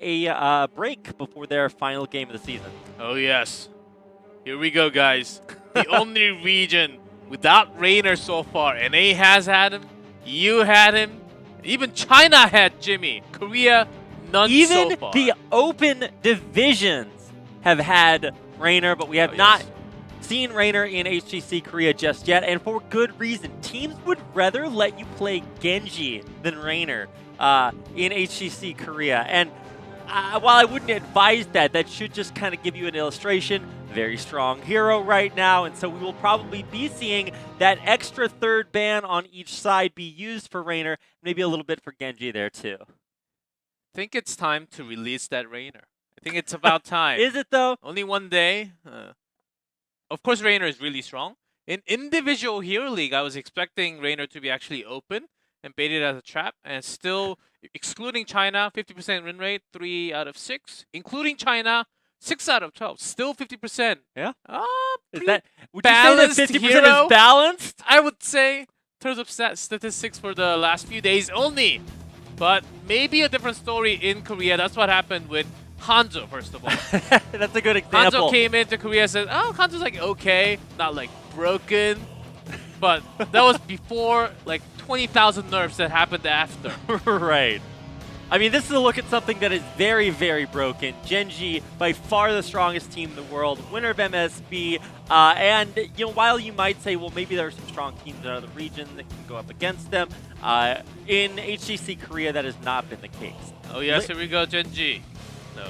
a break before their final game of the season. Oh yes. Here we go, guys. The only region without Reiner so far. NA has had him. EU had him. Even China had Jimmy. Korea, none Even so far. the open divisions have had Reiner, but we have not seen Reiner in HGC Korea just yet, and for good reason. Teams would rather let you play Genji than Reiner in HGC Korea. And while I wouldn't advise that, that should just kind of give you an illustration. Very strong hero right now, and so we will probably be seeing that extra third ban on each side be used for Reiner, maybe a little bit for Genji there too. I think it's time to release that Reiner. I think it's about time. Is it though? Only one day. Of course, Reiner is really strong. In individual Hero League, I was expecting Reiner to be actually open and baited as a trap, and still, excluding China, 50% win rate, 3 out of 6. Including China, 6 out of 12. Still 50%. Yeah. Is that would you say that 50% is balanced? I would say, in terms of statistics for the last few days only. But maybe a different story in Korea. That's what happened with Hanzo, first of all. That's a good example. Hanzo came into Korea and said, oh, Hanzo's like okay, not like broken. But that was before like 20,000 nerfs that happened after. Right. I mean, this is a look at something that is very, very broken. Genji, by far the strongest team in the world, winner of MSB. And, you know, while you might say, well, maybe there are some strong teams in other regions that can go up against them, in HGC Korea, that has not been the case. Oh, yes, here we go, Genji. No.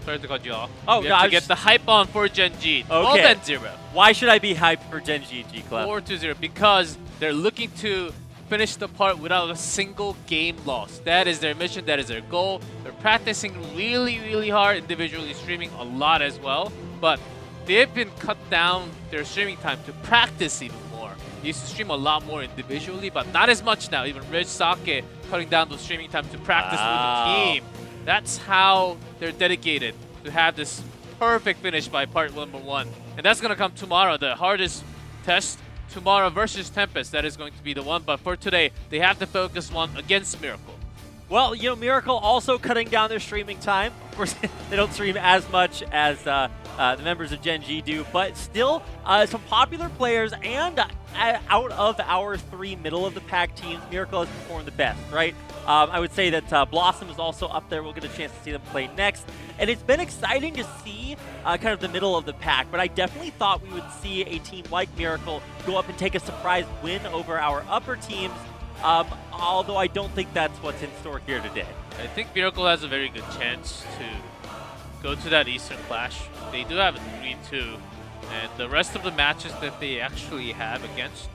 Sorry to cut you off. Oh, we no, have to get the hype on for Genji. Okay. 12-0. Why should I be hyped for Genji, G-Club? 4-0, because they're looking to finish the part without a single game loss. That is their mission, that is their goal. They're practicing really, really hard, individually streaming a lot as well. But they've been cut down their streaming time to practice even more. They used to stream a lot more individually, but not as much now. Even Rich Sake cutting down the streaming time to practice with the team. That's how they're dedicated to have this perfect finish by part number 1. And that's going to come tomorrow, the hardest test. Tomorrow versus Tempest, that is going to be the one. But for today, they have to focus one against Miracle. Well, you know, Miracle also cutting down their streaming time. Of course, they don't stream as much as the members of Gen.G do, but still some popular players, and out of our 3 middle-of-the-pack teams, Miracle has performed the best, right? I would say that Blossom is also up there. We'll get a chance to see them play next. And it's been exciting to see kind of the middle of the pack, but I definitely thought we would see a team like Miracle go up and take a surprise win over our upper teams, although I don't think that's what's in store here today. I think Miracle has a very good chance to go to that Eastern Clash. They do have a 3-2, and the rest of the matches that they actually have against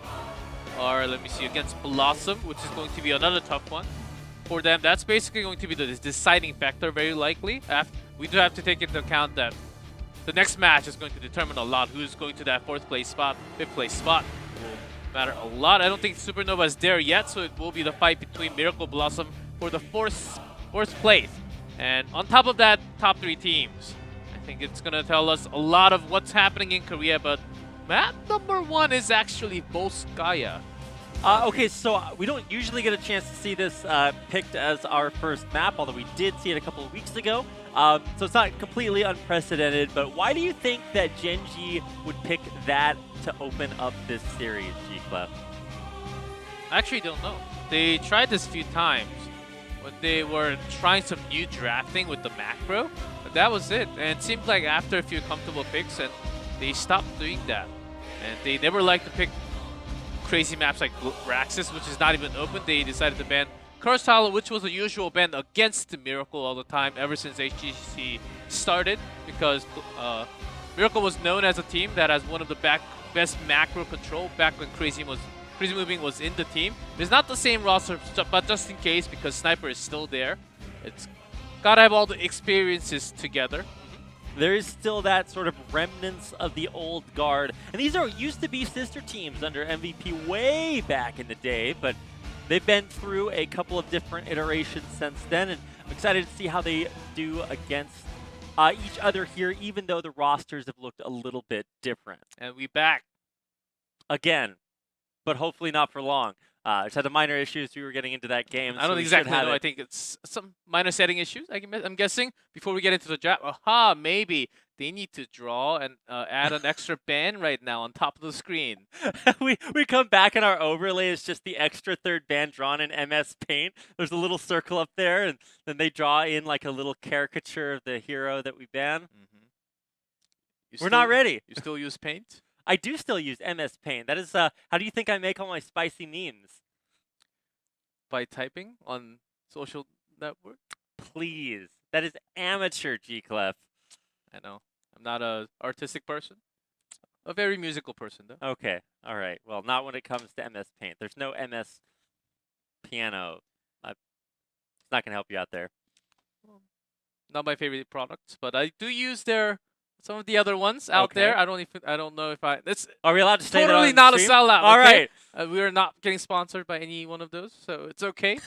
are, let me see, against Blossom, which is going to be another tough one. For them, that's basically going to be the deciding factor, very likely. We do have to take into account that the next match is going to determine a lot. Who's going to that 4th place spot, 5th place spot will matter a lot. I don't think Supernova is there yet, so it will be the fight between Miracle Blossom for the 4th place. And on top of that, top 3 teams. I think it's going to tell us a lot of what's happening in Korea, but map number 1 is actually Volskaya. Okay, so we don't usually get a chance to see this picked as our first map, although we did see it a couple of weeks ago. So it's not completely unprecedented, but why do you think that Gen.G would pick that to open up this series, G-Club? I actually don't know. They tried this a few times when they were trying some new drafting with the macro, but that was it. And it seemed like after a few comfortable picks, and they stopped doing that. And they never liked to pick crazy maps like Raxus, which is not even open. They decided to ban Cursed Hollow, which was a usual ban against the Miracle all the time ever since HGC started, because Miracle was known as a team that has one of the best macro control back when Crazy Moving was in the team. It's not the same roster, but just in case, because Sniper is still there, it's gotta have all the experiences together. There is still that sort of remnants of the old guard. And these used to be sister teams under MVP way back in the day, but they've been through a couple of different iterations since then, and I'm excited to see how they do against each other here, even though the rosters have looked a little bit different. And we back. Again. but hopefully not for long. Just had the minor issues we were getting into that game. I don't exactly know. I think it's some minor setting issues. I'm guessing before we get into the draft. Aha, maybe they need to draw and add an extra band right now on top of the screen. we come back and our overlay is just the extra third band drawn in MS Paint. There's a little circle up there, and then they draw in like a little caricature of the hero that we ban. We're not ready. You still use Paint? I do still use MS Paint. That is, how do you think I make all my spicy memes? By typing on social network? Please. That is amateur, G-Clef. I know. I'm not a artistic person. A very musical person, though. Okay. All right. Well, not when it comes to MS Paint. There's no MS Piano. It's not going to help you out there. Well, not my favorite products, but I do use some of the other ones out there. I don't know if Are we allowed to say totally that not stream? a sellout. All okay? right. We are not getting sponsored by any one of those, so it's okay.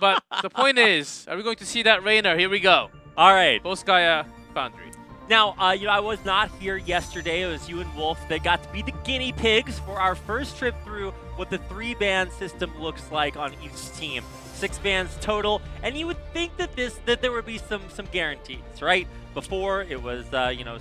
But the point is, are we going to see that Rainer? Here we go. All right. Volskaya Foundry. Now, I was not here yesterday. It was you and Wolf that got to be the guinea pigs for our first trip through what the 3-band system looks like on each team. 6 bands total, and you would think that there would be some guarantees, right? Before it was,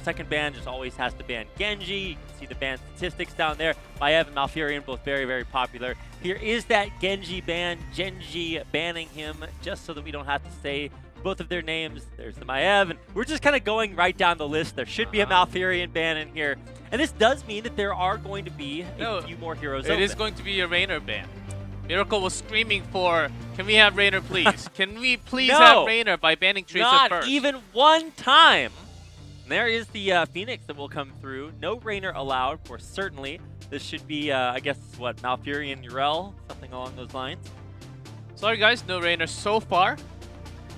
second band just always has to ban Genji. You can see the band statistics down there. Maiev and Malfurion both very, very popular. Here is that Genji ban, Gen.G banning him just so that we don't have to say both of their names. There's the Maiev, and we're just kind of going right down the list. There should be a Malfurion ban in here, and this does mean that there are going to be a few more heroes It is going to be a Rainer ban. Miracle was screaming for, can we have Rainer, please? Can we please have Rainer by banning Tracer first? Not even one time. And there is the Phoenix that will come through. No Rainer allowed, for certainly. This should be, I guess, what, Malfurion, Urel? Something along those lines. Sorry, guys, no Rainer so far.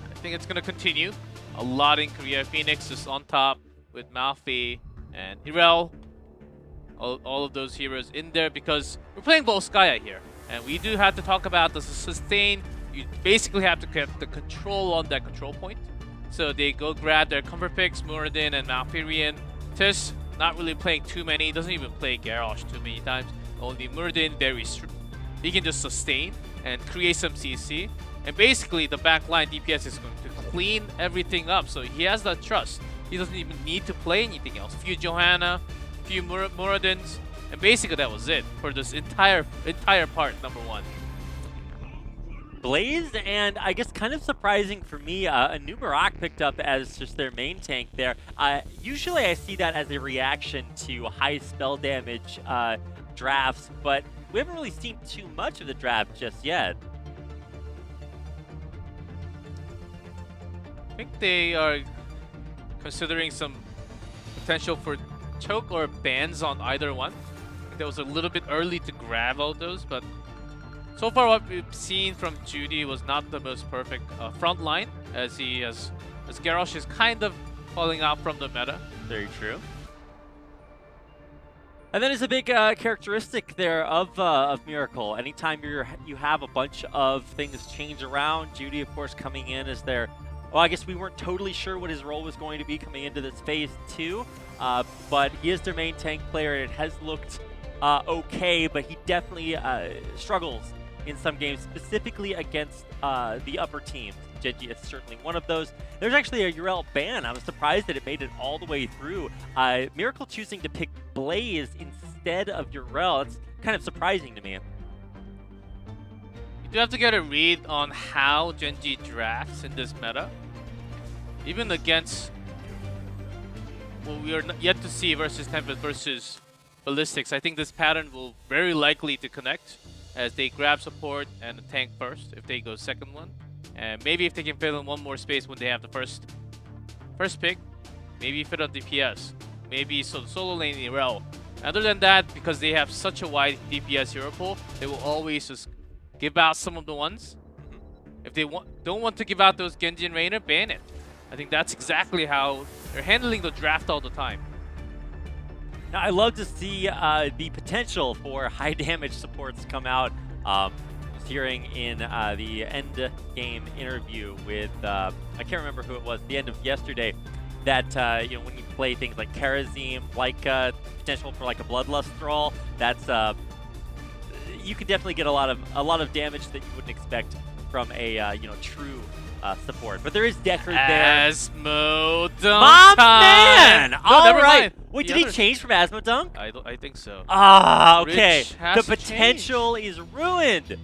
I think it's going to continue. A lot in Korea. Phoenix is on top with Malfi and Urel. All of those heroes in there because we're playing Volskaya here. And we do have to talk about the sustain. You basically have to get the control on that control point. So they go grab their comfort picks, Muradin and Malfurion. Tis not really playing too many. Doesn't even play Garrosh too many times. Only Muradin, he can just sustain and create some CC. And basically the backline DPS is going to clean everything up. So he has that trust. He doesn't even need to play anything else. Few Johanna, few Muradins. And basically that was it for this entire part, number 1. Blaze, and I guess kind of surprising for me, a new Barak picked up as just their main tank there. Usually I see that as a reaction to high spell damage drafts, but we haven't really seen too much of the draft just yet. I think they are considering some potential for choke or bans on either one. That was a little bit early to grab all those, but so far what we've seen from Judy was not the most perfect front line, as Garrosh is kind of falling out from the meta. Very true. And then it's a big characteristic there of Miracle. Anytime you have a bunch of things change around, Judy, of course, coming in as their... Well, I guess we weren't totally sure what his role was going to be coming into this phase 2, but he is their main tank player, and it has looked okay, but he definitely struggles in some games, specifically against the upper teams. Genji is certainly one of those. There's actually a Urel ban. I was surprised that it made it all the way through. Miracle choosing to pick Blaze instead of Urel. It's kind of surprising to me. You do have to get a read on how Genji drafts in this meta. Even against what we are yet to see versus Tempest versus Ballistics, I think this pattern will very likely to connect as they grab support and the tank first if they go second one. And maybe if they can fill in one more space when they have the first pick, maybe fit on DPS. Maybe solo lane Irel. Other than that, because they have such a wide DPS hero pool, they will always just give out some of the ones. If they don't want to give out those Genji and Rainer, ban it. I think that's exactly how they're handling the draft all the time. Now, I love to see the potential for high damage supports come out. I was hearing in the end game interview with, I can't remember who it was, the end of yesterday, that when you play things like Karazim, like potential for like a Bloodlust Thrall, that's you can definitely get a lot of damage that you wouldn't expect from a true support. But there is Deckard there. Asmodunk My time! man! No, All never right. mind. Wait, The did he other- change from Asmodunk? I think so. Ah, okay. Rich has The to potential is ruined.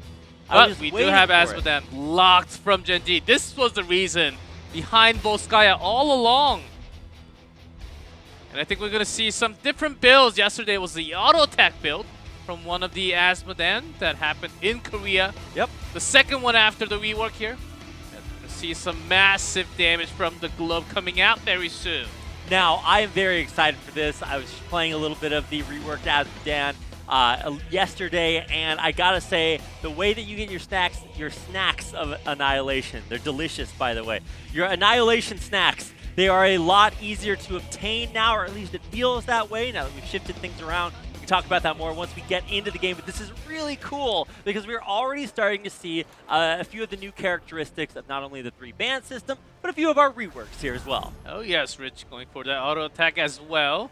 I But was we do waiting have for it. Asmodunk locked from Genji. This was the reason behind Volskaya all along. And I think we're going to see some different builds. Yesterday was the auto attack build from one of the Asmodunk that happened in Korea. Yep. The second one after the rework here. And we're going to see some massive damage from the glove coming out very soon. Now, I am very excited for this. I was playing a little bit of the reworked Asmodan yesterday, and I gotta say, the way that you get your snacks of Annihilation, they're delicious, by the way. Your Annihilation snacks, they are a lot easier to obtain now, or at least it feels that way now that we've shifted things around. We can talk about that more once we get into the game, but this is really cool because we're already starting to see a few of the new characteristics of not only the 3-band system, but a few of our reworks here as well. Oh yes, Rich going for that auto attack as well.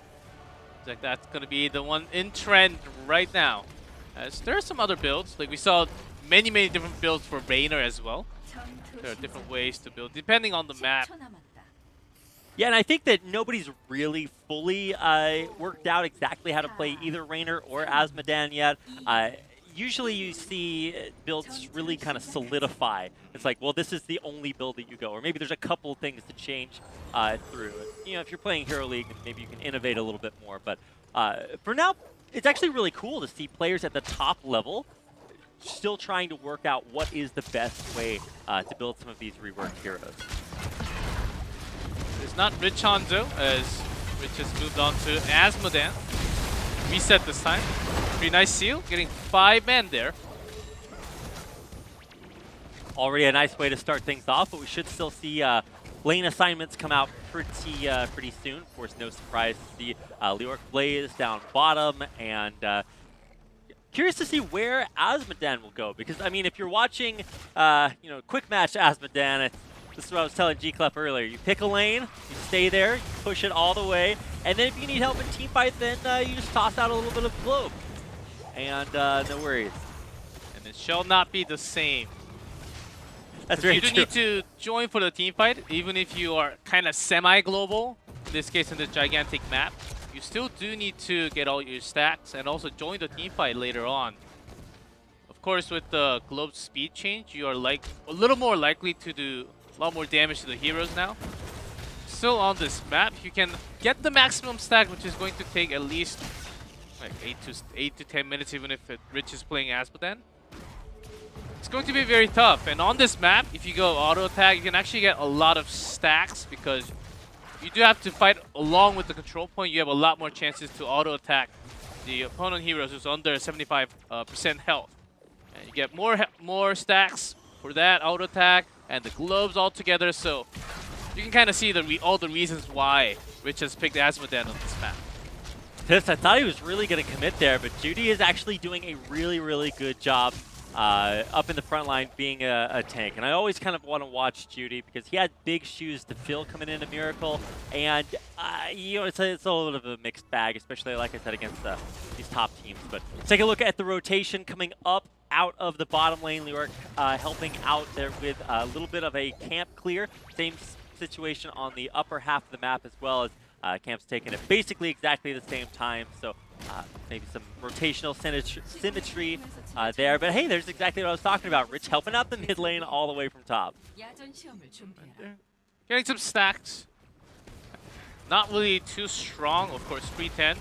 Looks like that's going to be the one in trend right now. As there are some other builds, like we saw many different builds for Rainer as well. There are different ways to build depending on the map. Yeah, and I think that nobody's really fully worked out exactly how to play either Rainer or Asmodan yet. Usually you see builds really kind of solidify. It's like, well, this is the only build that you go, or maybe there's a couple things to change through. You know, if you're playing Hero League, maybe you can innovate a little bit more. But for now, it's actually really cool to see players at the top level still trying to work out what is the best way to build some of these reworked heroes. It's not Rich Hanzo, as Rich has moved on to Asmodan. Reset this time. Pretty nice seal, getting 5 men there. Already a nice way to start things off, but we should still see lane assignments come out pretty soon. Of course, no surprise to see Leoric Blaze down bottom, and curious to see where Asmodan will go, because I mean, if you're watching, quick match Asmodan, this is what I was telling G-Clef earlier. You pick a lane, you stay there, you push it all the way, and then if you need help in team fight, then you just toss out a little bit of globe. And no worries. And it shall not be the same. That's very you do true. need to join for the team fight, even if you are kind of semi-global, in this case in this gigantic map. You still do need to get all your stacks and also join the team fight later on. Of course, with the globe speed change, you are like a little more likely to do a lot more damage to the heroes now. Still on this map, you can get the maximum stack, which is going to take at least like 8 to 10 minutes, even if Rich is playing Asmodan. It's going to be very tough. And on this map, if you go auto attack, you can actually get a lot of stacks because you do have to fight along with the control point. You have a lot more chances to auto attack the opponent heroes who's under 75% health. And you get more stacks for that auto attack and the globes all together. So you can kind of see all the reasons why Rich has picked Asmodan on this map. I thought he was really going to commit there, but Judy is actually doing a really good job up in the front line being a tank. And I always kind of want to watch Judy because he had big shoes to fill coming into Miracle. And, it's a little bit of a mixed bag, especially, like I said, against these top teams. But let's take a look at the rotation coming up out of the bottom lane. Leoric helping out there with a little bit of a camp clear. Same situation on the upper half of the map as well, as Camp's taken at basically exactly the same time, so maybe some rotational symmetry there. But hey, there's exactly what I was talking about. Rich helping out the mid lane all the way from top. Getting some stacks. Not really too strong, of course, 310.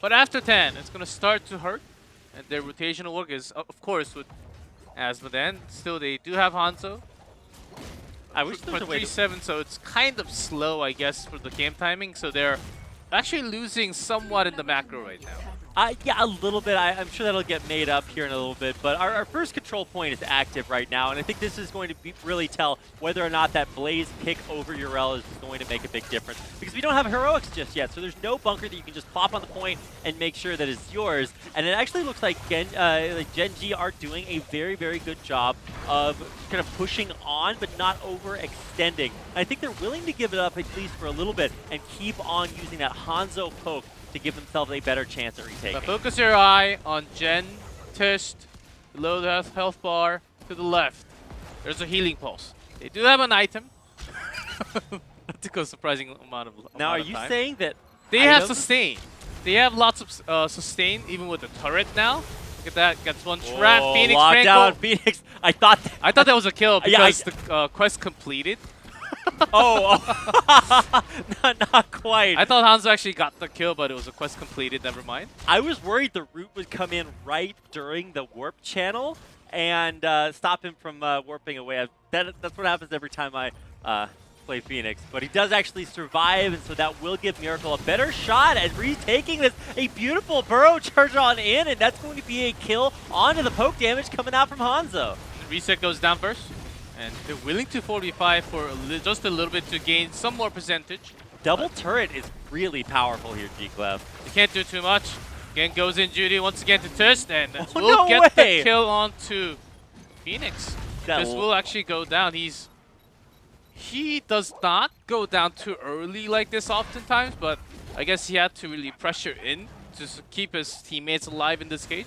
But after 10, it's going to start to hurt. And their rotational work is, of course, with Asmodan. Still, they do have Hanzo. I wish there was a way to 3-7, so it's kind of slow, I guess, for the game timing. So they're actually losing somewhat in the macro right now. Yeah, a little bit. I'm sure that'll get made up here in a little bit. But our first control point is active right now, and I think this is going to really tell whether or not that Blaze pick over Urel is going to make a big difference. Because we don't have heroics just yet, so there's no bunker that you can just pop on the point and make sure that it's yours. And it actually looks like Gen.G are doing a very good job of kind of pushing on, but not overextending. I think they're willing to give it up at least for a little bit and keep on using that Hanzo poke to give themselves a better chance at retaking. But focus your eye on Gen, Tist, below the health bar, to the left. There's a healing pulse. They do have an item. That took a surprising amount of Now, are of you time. saying that They have sustain? They have lots of sustain, even with the turret now. Look at that, gets one trap. Phoenix lockdown Franco. Phoenix. I thought that was a kill because Yeah, the quest completed. oh, not quite. I thought Hanzo actually got the kill, but it was a quest completed. Never mind. I was worried the root would come in right during the warp channel and stop him from warping away. That's what happens every time I play Phoenix. But he does actually survive, and so that will give Miracle a better shot at retaking this. A beautiful burrow charge on in, and that's going to be a kill onto the poke damage coming out from Hanzo. The reset goes down first, and they're willing to 45 for just a little bit to gain some more percentage. Double turret is really powerful here, G-Clef. They can't do too much. Again goes in Judy once again to Tist, and Oh, will no get way. the kill onto Phoenix. That Tist will actually go down. He does not go down too early like this oftentimes, but I guess he had to really pressure in to keep his teammates alive in this case.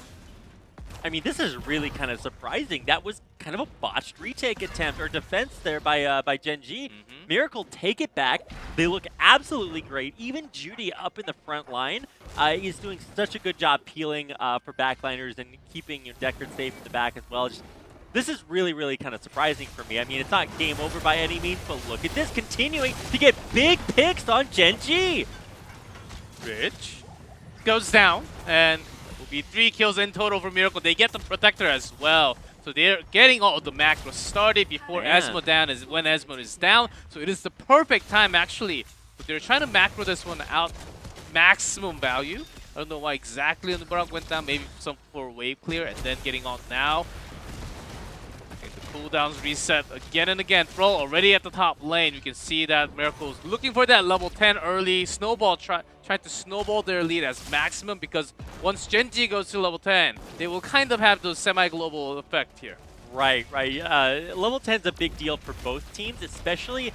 I mean, this is really kind of surprising. That was kind of a botched retake attempt or defense there by Gen.G. Miracle take it back. They look absolutely great. Even Judy up in the front line is doing such a good job peeling for backliners and keeping your Deckard safe in the back as well. This is really, really kind of surprising for me. I mean, it's not game over by any means, but look at this continuing to get big picks on Gen.G. Rich goes down, and will be 3 kills in total for Miracle. They get the Protector as well. So they're getting all of the macros started before Esmo is when Esmo is down. So it is the perfect time, actually. But they're trying to macro this one out maximum value. I don't know why exactly on the Brock went down. Maybe some for wave clear and then getting on now. Okay, the cooldowns reset again and again. Bro, already at the top lane. You can see that Miracle's looking for that level 10 early. Snowball trying to snowball their lead as maximum, because once Genji goes to level 10, they will kind of have those semi-global effect here. Right. Level 10 is a big deal for both teams, especially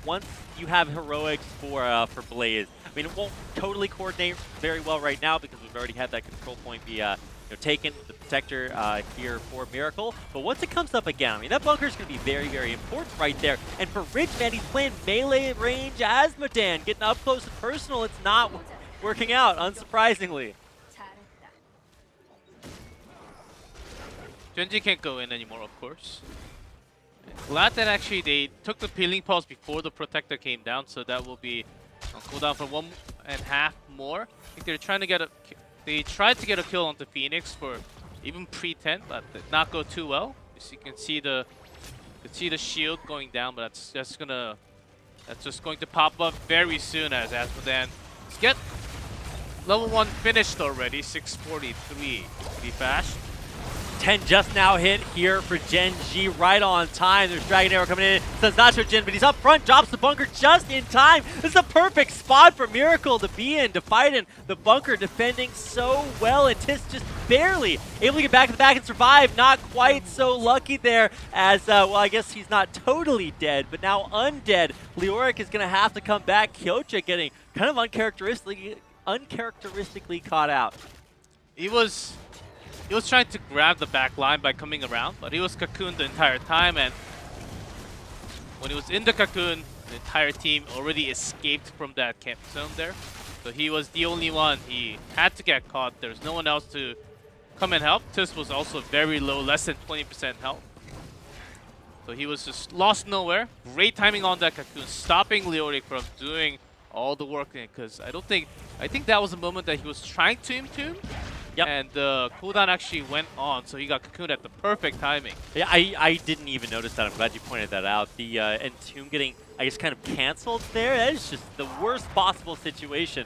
once you have heroics for Blaze. I mean, it won't totally coordinate very well right now because we've already had that control point be taken, the Protector here for Miracle. But once it comes up again, I mean, that bunker is going to be very, very important right there. And for Rich, man, he's playing melee range Asmodan, getting up close and personal. It's not working out, unsurprisingly. Genji can't go in anymore, of course. Glad that actually they took the peeling pulse before the Protector came down, so that will be on cooldown for 1.5 more. I think they're trying to get they tried to get a kill onto Phoenix for even pre-10, but did not go too well. As you can see the shield going down, but that's just going to pop up very soon as Asmodan get level 1 finished already. 643. Pretty fast. 10 just now hit here for Gen.G right on time. There's Dragon Arrow coming in. Says not sure Jin, but he's up front, drops the bunker just in time. This is a perfect spot for Miracle to be in, to fight in. The bunker defending so well, and Tis just barely able to get back to the back and survive. Not quite so lucky there as, well, I guess he's not totally dead, but now undead. Leoric is going to have to come back. Kyocha getting kind of uncharacteristically caught out. He was trying to grab the back line by coming around, but he was cocooned the entire time, and when he was in the cocoon, the entire team already escaped from that camp zone there. So he was the only one. He had to get caught. There's no one else to come and help. Tis was also very low, less than 20% health. So he was just lost nowhere. Great timing on that cocoon, stopping Leoric from doing all the work, because I think that was a moment that he was trying to entomb. Yep. And the cooldown actually went on, so he got cocooned at the perfect timing. Yeah, I didn't even notice that. I'm glad you pointed that out. The Entomb getting, I guess, kind of canceled there. That is just the worst possible situation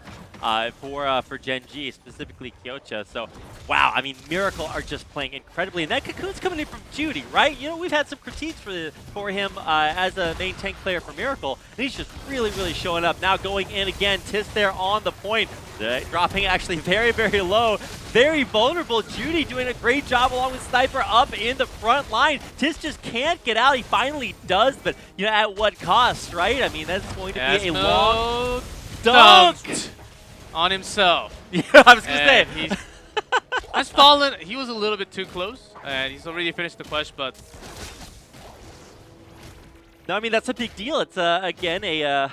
for Gen.G, specifically Kyocha. So, wow, I mean, Miracle are just playing incredibly. And that cocoon's coming in from Judy, right? You know, we've had some critiques for him as a main tank player for Miracle, and he's just really, really showing up. Now going in again, Tis there on the point. Dropping actually very, very low. Very vulnerable. Judy doing a great job along with Sniper up in the front line. Tis just can't get out. He finally does, but you know, at what cost, right? I mean, that's going to be a long dunk. on himself. Yeah, I was gonna say. He's has fallen. He was a little bit too close, and he's already finished the quest. But No, I mean that's a big deal. It's again a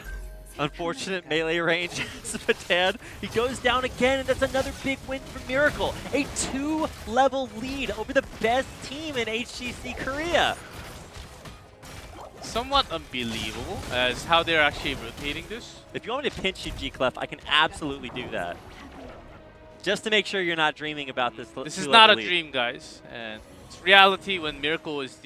unfortunate melee range. Spatan, he goes down again, and that's another big win for Miracle. A 2-level lead over the best team in HGC Korea. somewhat unbelievable as how they're actually rotating this. If you want me to pinch you, G-Clef, I can absolutely do that. Just to make sure you're not dreaming about this. This is not a dream, guys, and it's reality when Miracle is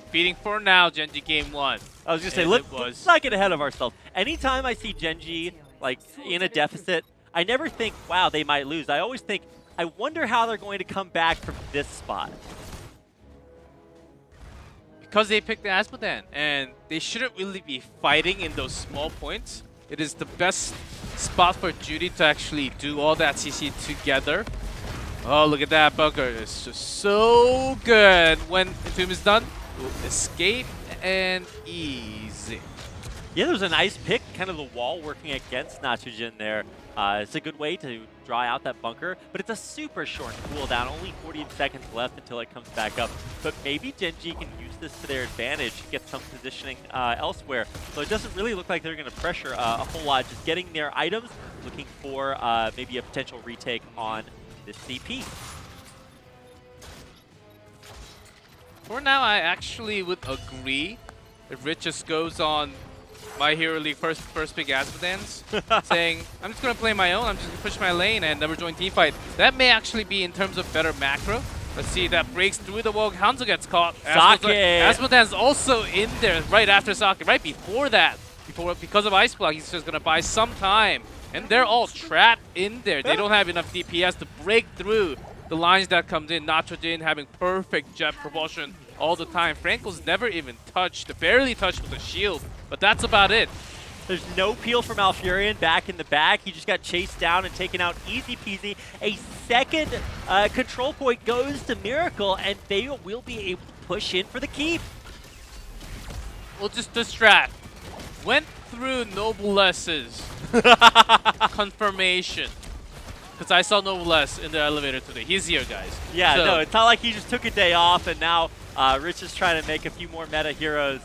defeating for now Gen.G Game 1. I was gonna say, let's not get ahead of ourselves. Anytime I see Genji like in a deficit, I never think, wow, they might lose. I always think, I wonder how they're going to come back from this spot. Because they picked the Asmodan, and they shouldn't really be fighting in those small points. It is the best spot for Judy to actually do all that CC together. Oh, look at that bunker. It's just so good. When Entomb is done, escape and easy. Yeah, there was a nice pick, kind of the wall working against Nitrogen there. It's a good way to dry out that bunker, but it's a super short cooldown, only 40 seconds left until it comes back up. But maybe Gen.G can use this to their advantage, get some positioning elsewhere. So it doesn't really look like they're going to pressure a whole lot, just getting their items, looking for maybe a potential retake on this CP. For now, I actually would agree if Rich just goes on My Hero League first pick Asmodans, saying, I'm just going to play my own, I'm just going to push my lane and never join teamfight. That may actually be in terms of better macro. Let's see, that breaks through the wall. Hanzo gets caught. Asmodan's also in there right after Sake, right before that. Because of Ice Block, he's just going to buy some time. And they're all trapped in there. They don't have enough DPS to break through the lines that comes in. Nitrogen having perfect jet propulsion all the time. Frankel's never even touched, barely touched with a shield, but that's about it. There's no peel from Malfurion back in the back. He just got chased down and taken out easy peasy. A second control point goes to Miracle, and they will be able to push in for the keep. We'll just distract. Went through Noblesse's confirmation. Because I saw Noblesse in the elevator today. He's here, guys. Yeah, so, no, it's not like he just took a day off and now Rich is trying to make a few more meta heroes.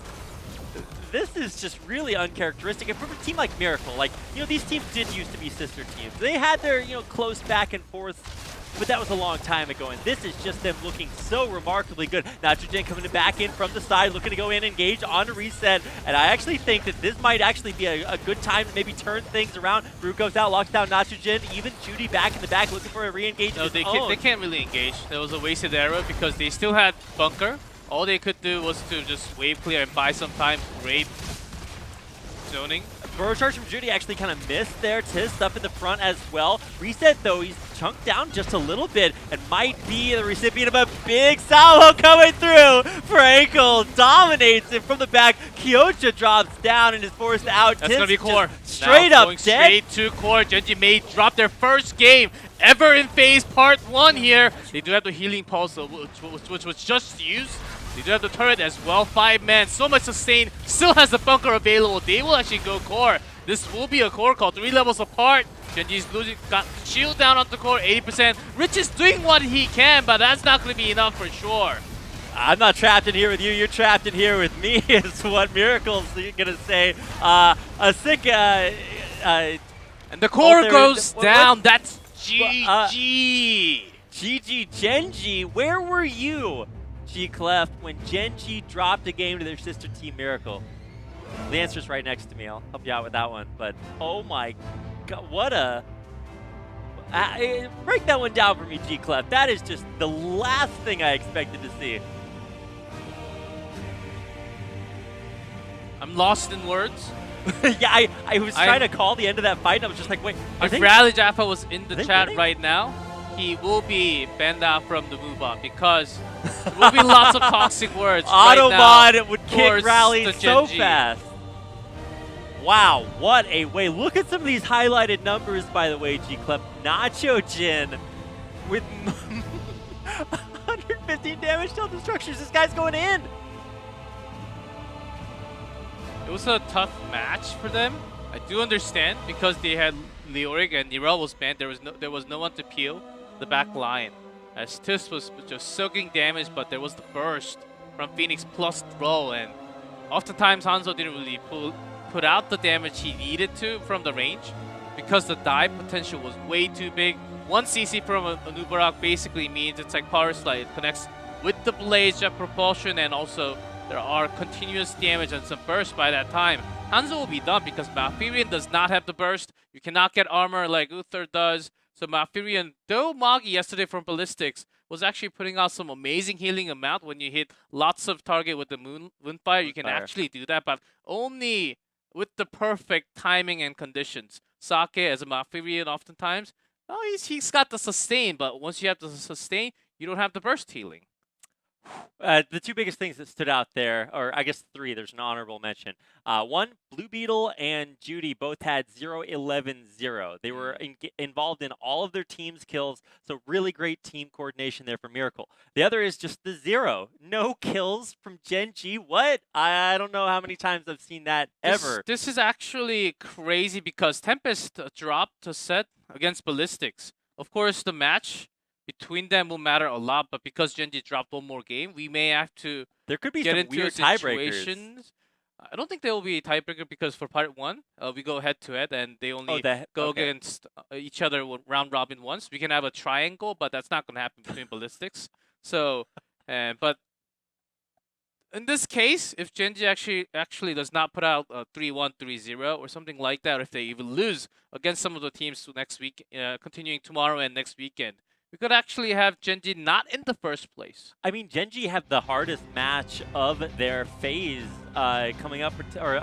This is just really uncharacteristic. And for a team like Miracle, like, you know, these teams did used to be sister teams. They had their, you know, close back and forth, but that was a long time ago. And this is just them looking so remarkably good. Nitrogen coming back in from the side, looking to go in, engage on a reset. And I actually think that this might actually be a good time to maybe turn things around. Root goes out, locks down Nitrogen. Even Judy back in the back looking for a re-engage. No, they can't really engage. There was a wasted arrow because they still had bunker. All they could do was to just wave clear and buy some time. Great zoning. Burrow charge from Judy actually kind of missed there. Tiss up in the front as well. Reset though, he's chunked down just a little bit and might be the recipient of a big salvo coming through. Frankel dominates it from the back. Kyocha drops down and is forced out. That's Tiss gonna be core. Straight now up going dead. Straight to core. Genji may drop their first game ever in phase part 1 here. They do have the healing pulse, which was just used. They do have the turret as well. 5 man, so much sustain. Still has the bunker available. They will actually go core. This will be a core call, 3 levels apart. Genji's losing, got shield down onto core, 80%. Rich is doing what he can, but that's not going to be enough for sure. I'm not trapped in here with you. You're trapped in here with me is what Miracle's going to say. A sick... and the core goes down. That's GG. GG Genji, where were you, G-Clef, when Genji dropped a game to their sister team Miracle? The answer's right next to me. I'll help you out with that one. But oh my god, what a... break that one down for me, G-Clef. That is just the last thing I expected to see. I'm lost in words. Yeah, I was trying to call the end of that fight, and I was just like, wait. If Rally Jaffa was in the chat right now, he will be banned out from the move on because there will be lots of toxic words. Automod would kick Rally so Genji. fast. Wow, what a way. Look at some of these highlighted numbers, by the way, G-Clef. Nacho Jin with 115 damage to the structures. This guy's going in. It was a tough match for them, I do understand because they had Leoric and Nirel was banned. There was no one to peel the back line. As Tis was just soaking damage, but there was the burst from Phoenix plus throw, and oftentimes Hanzo didn't really put out the damage he needed to from the range because the dive potential was way too big. One CC from a Nubarak basically means it's like Power Slide. It connects with the Blaze Jet Propulsion, and also there are continuous damage and some burst by that time. Hanzo will be done because Malfurion does not have the burst. You cannot get armor like Uther does. So Malfurion, though Magi yesterday from Ballistics was actually putting out some amazing healing amount when you hit lots of target with the Moonfire, you can actually do that, but only with the perfect timing and conditions. Sake as a Malfurion oftentimes, oh, he's got the sustain, but once you have the sustain, you don't have the burst healing. The two biggest things that stood out there, or I guess three, there's an honorable mention. One, Blue Beetle and Judy both had 0-11-0. They were involved in all of their team's kills, so really great team coordination there for Miracle. The other is just the 0. No kills from Gen.G. What? I don't know how many times I've seen that ever. This is actually crazy because Tempest dropped a set against Ballistics. Of course, the match between them will matter a lot, but because Genji dropped one more game, we may have to there could be get some into weird situations. I don't think there will be a tiebreaker because for part 1, we go head-to-head and they only go against each other round robin once. We can have a triangle, but that's not going to happen between Ballistics. So, but in this case, if Genji actually does not put out a 3-1, 3-0 or something like that, or if they even lose against some of the teams next week, continuing tomorrow and next weekend, we could actually have Genji not in the first place. I mean, Genji have the hardest match of their phase coming up, or